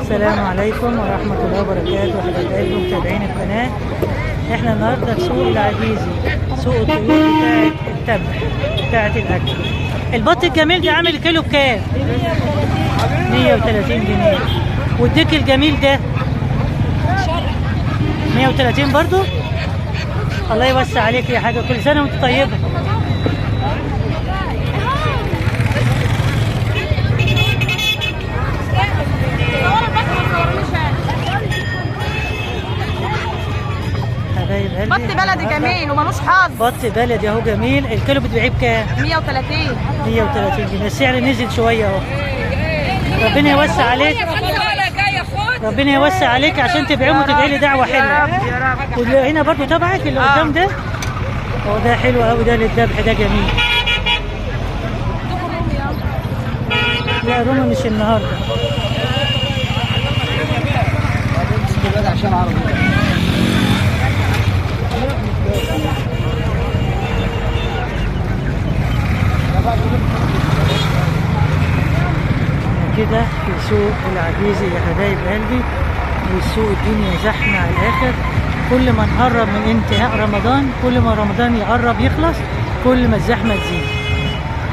السلام عليكم ورحمة الله وبركاته. حبايبي متابعين القناة، احنا النهارده في سوق العجيزي، سوق الطيور بتاعت التبع بتاعت الأكل. البط الجميل ده عامل كيلو بكام؟ 130 جنيه. والديك الجميل ده 130 برضو. الله يوسع عليك يا حاجة، كل سنة وانت طيبة. بط بلدي جميل ومالوش حظ. بط بلدي اهو جميل. الكيلو بتبيعيه بكام؟ 130. 130 جنيه. السعر نزل شويه اهو. ربنا يوسع عليك، ربنا يوسع عليك عشان تبيعهم وتدعي لي دعوه حلوه. وهنا برضو تبعك اللي قدام ده، هو ده حلو قوي، ده للذبح، ده جميل. لا رومي مش النهارده. عشان عربي كده في سوق العجيزي يا حبايب قلبي. والسوق الدنيا زحمه على الاخر. كل ما نقرب من انتهاء رمضان، كل ما رمضان يقرب يخلص، كل ما الزحمه تزيد.